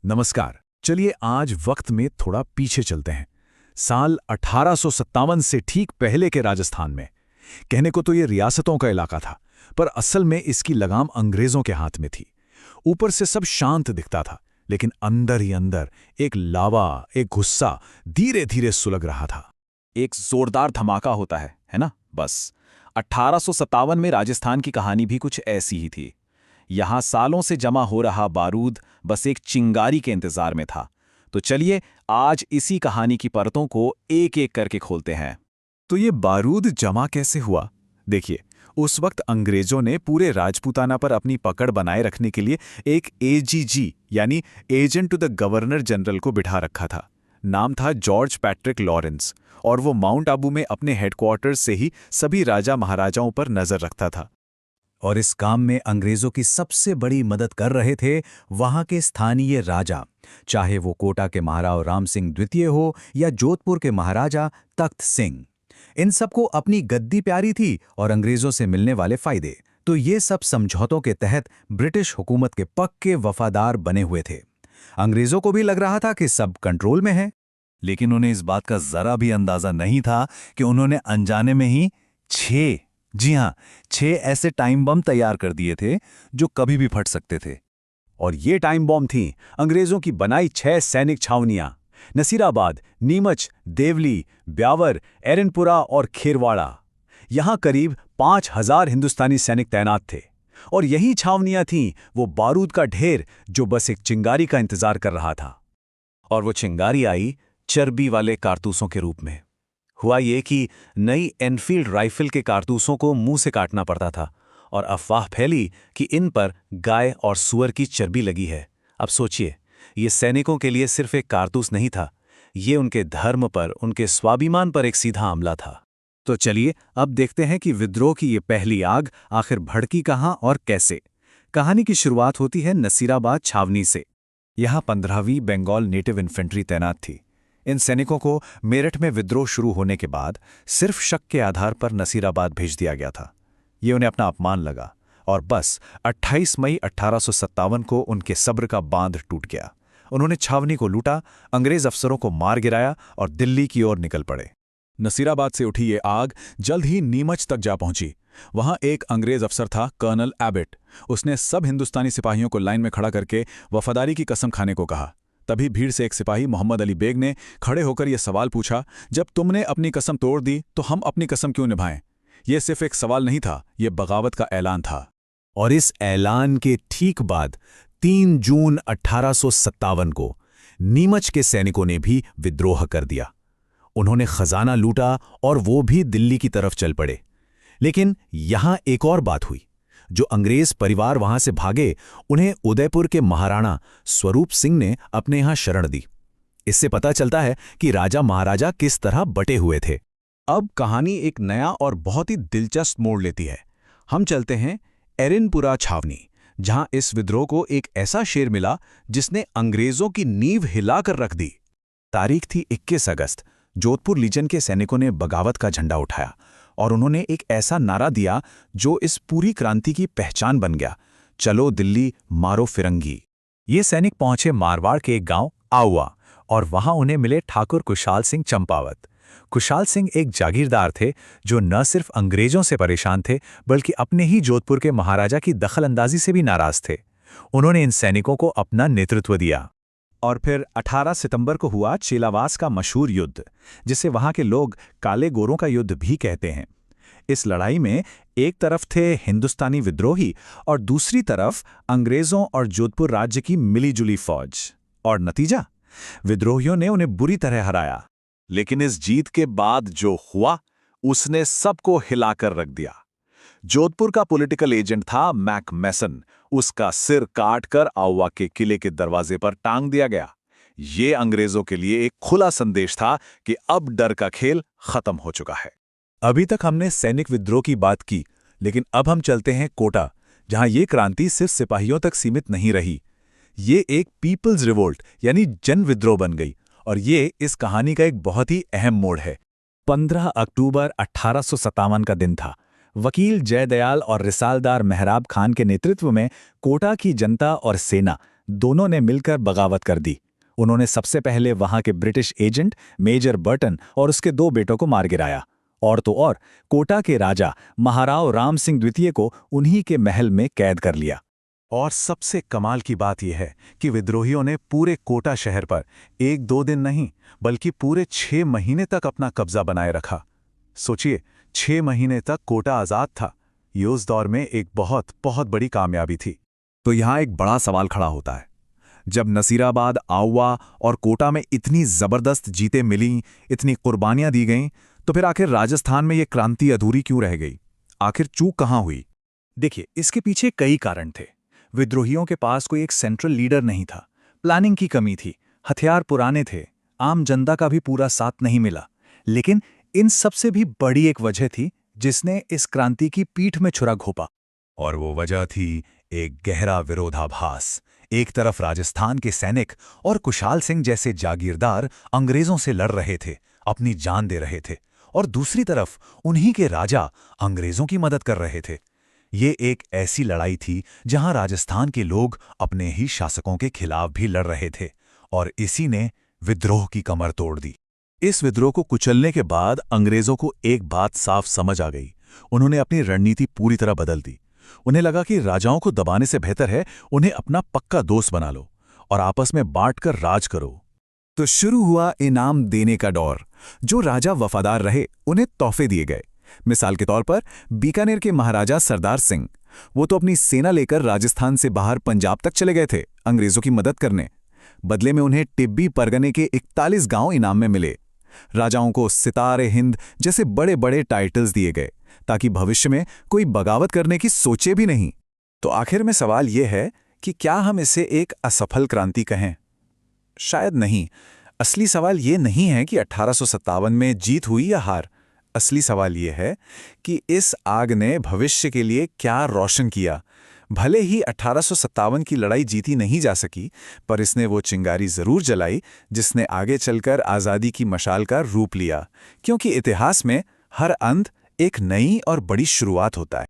नमस्कार। चलिए आज वक्त में थोड़ा पीछे चलते हैं। साल 1857 से ठीक पहले के राजस्थान में। कहने को तो ये रियासतों का इलाका था, पर असल में इसकी लगाम अंग्रेजों के हाथ में थी। ऊपर से सब शांत दिखता था, लेकिन अंदर ही अंदर एक लावा, एक गुस्सा धीरे धीरे सुलग रहा था। एक जोरदार धमाका होता है ना? बस 1857 में राजस्थान की कहानी भी कुछ ऐसी ही थी। यहां सालों से जमा हो रहा बारूद बस एक चिंगारी के इंतजार में था। तो चलिए आज इसी कहानी की परतों को एक एक करके खोलते हैं। तो ये बारूद जमा कैसे हुआ? देखिए, उस वक्त अंग्रेजों ने पूरे राजपूताना पर अपनी पकड़ बनाए रखने के लिए एक एजीजी यानी agent to the governor general को बिठा रखा था। नाम था जॉर्ज पैट्रिक लॉरेंस, और वो माउंट आबू में अपने हेडक्वार्टर्स से ही सभी राजा महाराजाओं पर नजर रखता था। और इस काम में अंग्रेजों की सबसे बड़ी मदद कर रहे थे वहां के स्थानीय राजा, चाहे वो कोटा के महाराव राम सिंह द्वितीय हो या जोधपुर के महाराजा तख्त सिंह। इन सबको अपनी गद्दी प्यारी थी और अंग्रेजों से मिलने वाले फायदे। तो ये सब समझौतों के तहत ब्रिटिश हुकूमत के पक्के वफादार बने हुए थे। अंग्रेजों को भी लग रहा था कि सब कंट्रोल में है, लेकिन उन्हें इस बात का जरा भी अंदाजा नहीं था कि उन्होंने अनजाने में ही 6 ऐसे टाइम बम तैयार कर दिए थे जो कभी भी फट सकते थे। और ये टाइम बम थी अंग्रेजों की बनाई 6 सैनिक छावनियां: नसीराबाद, नीमच, देवली, ब्यावर, एरनपुरा और खेरवाड़ा। यहां करीब 5000 हिंदुस्तानी सैनिक तैनात थे, और यही छावनियां थीं वो बारूद का ढेर जो बस एक चिंगारी का इंतजार कर रहा था। और वो चिंगारी आई चर्बी वाले कारतूसों के रूप में। हुआ ये कि नई एनफील्ड राइफल के कारतूसों को मुंह से काटना पड़ता था, और अफवाह फैली कि इन पर गाय और सुअर की चर्बी लगी है। अब सोचिए, ये सैनिकों के लिए सिर्फ एक कारतूस नहीं था, ये उनके धर्म पर, उनके स्वाभिमान पर एक सीधा हमला था। तो चलिए अब देखते हैं कि विद्रोह की ये पहली आग आखिर भड़की कहाँ और कैसे। कहानी की शुरुआत होती है नसीराबाद छावनी से। यहाँ 15वीं बंगाल नेटिव इन्फेंट्री तैनात थी। इन सैनिकों को मेरठ में विद्रोह शुरू होने के बाद सिर्फ शक के आधार पर नसीराबाद भेज दिया गया था। ये उन्हें अपना अपमान लगा, और बस 28 मई 1857 को उनके सब्र का बांध टूट गया। उन्होंने छावनी को लूटा, अंग्रेज अफसरों को मार गिराया और दिल्ली की ओर निकल पड़े। नसीराबाद से उठी ये आग जल्द ही नीमच तक जा पहुंची। वहां एक अंग्रेज अफसर था, कर्नल एबट। उसने सब हिंदुस्तानी सिपाहियों को लाइन में खड़ा करके वफादारी की कसम खाने को कहा। तभी भीड़ से एक सिपाही मोहम्मद अली बेग ने खड़े होकर यह सवाल पूछा, जब तुमने अपनी कसम तोड़ दी तो हम अपनी कसम क्यों निभाएं? यह सिर्फ एक सवाल नहीं था, यह बगावत का ऐलान था। और इस ऐलान के ठीक बाद 3 जून 1857 को नीमच के सैनिकों ने भी विद्रोह कर दिया। उन्होंने खजाना लूटा और वो भी दिल्ली की तरफ चल पड़े। लेकिन यहां एक और बात हुई। जो अंग्रेज परिवार वहां से भागे, उन्हें उदयपुर के महाराणा स्वरूप सिंह ने अपने यहां शरण दी। इससे पता चलता है कि राजा महाराजा किस तरह बटे हुए थे। अब कहानी एक नया और बहुत ही दिलचस्प मोड़ लेती है। हम चलते हैं एरनपुरा छावनी, जहां इस विद्रोह को एक ऐसा शेर मिला जिसने अंग्रेजों की नींव हिलाकर रख दी। तारीख थी 21 अगस्त। जोधपुर लीजन के सैनिकों ने बगावत का झंडा उठाया, और उन्होंने एक ऐसा नारा दिया जो इस पूरी क्रांति की पहचान बन गया: चलो दिल्ली, मारो फिरंगी। ये सैनिक पहुंचे मारवाड़ के एक गांव आउआ, और वहां उन्हें मिले ठाकुर कुशाल सिंह चंपावत। कुशाल सिंह एक जागीरदार थे जो न सिर्फ अंग्रेजों से परेशान थे, बल्कि अपने ही जोधपुर के महाराजा की दखलंदाजी से भी नाराज थे। उन्होंने इन सैनिकों को अपना नेतृत्व दिया। और फिर 18 सितंबर को हुआ चेलावास का मशहूर युद्ध, जिसे वहां के लोग काले गोरों का युद्ध भी कहते हैं। इस लड़ाई में एक तरफ थे हिंदुस्तानी विद्रोही और दूसरी तरफ अंग्रेजों और जोधपुर राज्य की मिलीजुली फौज। और नतीजा, विद्रोहियों ने उन्हें बुरी तरह हराया। लेकिन इस जीत के बाद जो हुआ, उसने सबको हिलाकर रख दिया। जोधपुर का पॉलिटिकल एजेंट था मैकमेसन। उसका सिर काटकर आउवा के किले के दरवाजे पर टांग दिया गया। ये अंग्रेजों के लिए एक खुला संदेश था कि अब डर का खेल खत्म हो चुका है। अभी तक हमने सैनिक विद्रोह की बात की, लेकिन अब हम चलते हैं कोटा, जहां ये क्रांति सिर्फ सिपाहियों तक सीमित नहीं रही। ये एक पीपल्स रिवोल्ट यानी जन विद्रोह बन गई, और ये इस कहानी का एक बहुत ही अहम मोड़ है। 15 अक्टूबर 1857 का दिन था। वकील जयदयाल और रिसालदार मेहराब खान के नेतृत्व में कोटा की जनता और सेना, दोनों ने मिलकर बगावत कर दी। उन्होंने सबसे पहले वहां के ब्रिटिश एजेंट मेजर बर्टन और उसके 2 बेटों को मार गिराया। और तो और कोटा के राजा महाराव राम सिंह द्वितीय को उन्हीं के महल में कैद कर लिया। और सबसे कमाल की बात यह है कि विद्रोहियों ने पूरे कोटा शहर पर 1-2 दिन नहीं बल्कि पूरे 6 महीने तक अपना कब्जा बनाए रखा। सोचिए, 6 महीने तक कोटा आजाद था। ये उस दौर में एक बहुत बहुत बड़ी कामयाबी थी। तो यहाँ एक बड़ा सवाल खड़ा होता है, जब नसीराबाद, आउवा और कोटा में इतनी जबरदस्त जीतें मिलीं, इतनी कुर्बानियां दी गईं, तो फिर आखिर राजस्थान में ये क्रांति अधूरी क्यों रह गई? आखिर चूक कहाँ हुई? देखिए, इसके पीछे कई कारण थे। विद्रोहियों के पास कोई एक सेंट्रल लीडर नहीं था, प्लानिंग की कमी थी, हथियार पुराने थे, आम जनता का भी पूरा साथ नहीं मिला। लेकिन इन सबसे भी बड़ी एक वजह थी जिसने इस क्रांति की पीठ में छुरा घोंपा। और वो वजह थी एक गहरा विरोधाभास। एक तरफ राजस्थान के सैनिक और कुशाल सिंह जैसे जागीरदार अंग्रेजों से लड़ रहे थे, अपनी जान दे रहे थे, और दूसरी तरफ उन्हीं के राजा अंग्रेजों की मदद कर रहे थे। ये एक ऐसी लड़ाई थी जहां राजस्थान के लोग अपने ही शासकों के खिलाफ भी लड़ रहे थे, और इसी ने विद्रोह की कमर तोड़ दी। इस विद्रोह को कुचलने के बाद अंग्रेजों को एक बात साफ समझ आ गई। उन्होंने अपनी रणनीति पूरी तरह बदल दी। उन्हें लगा कि राजाओं को दबाने से बेहतर है उन्हें अपना पक्का दोस्त बना लो और आपस में बांटकर राज करो। तो शुरू हुआ इनाम देने का दौर। जो राजा वफादार रहे उन्हें तोहफे दिए गए। मिसाल के तौर पर बीकानेर के महाराजा सरदार सिंह, वो तो अपनी सेना लेकर राजस्थान से बाहर पंजाब तक चले गए थे अंग्रेजों की मदद करने। बदले में उन्हें टिब्बी परगने के 41 गांव इनाम में मिले। राजाओं को सितारे हिंद जैसे बड़े बड़े टाइटल्स दिए गए ताकि भविष्य में कोई बगावत करने की सोचे भी नहीं। तो आखिर में सवाल यह है कि क्या हम इसे एक असफल क्रांति कहें? शायद नहीं। असली सवाल ये नहीं है कि 1857 में जीत हुई या हार। असली सवाल ये है कि इस आग ने भविष्य के लिए क्या रोशन किया। भले ही 1857 की लड़ाई जीती नहीं जा सकी, पर इसने वो चिंगारी जरूर जलाई जिसने आगे चलकर आज़ादी की मशाल का रूप लिया। क्योंकि इतिहास में हर अंत एक नई और बड़ी शुरुआत होता है।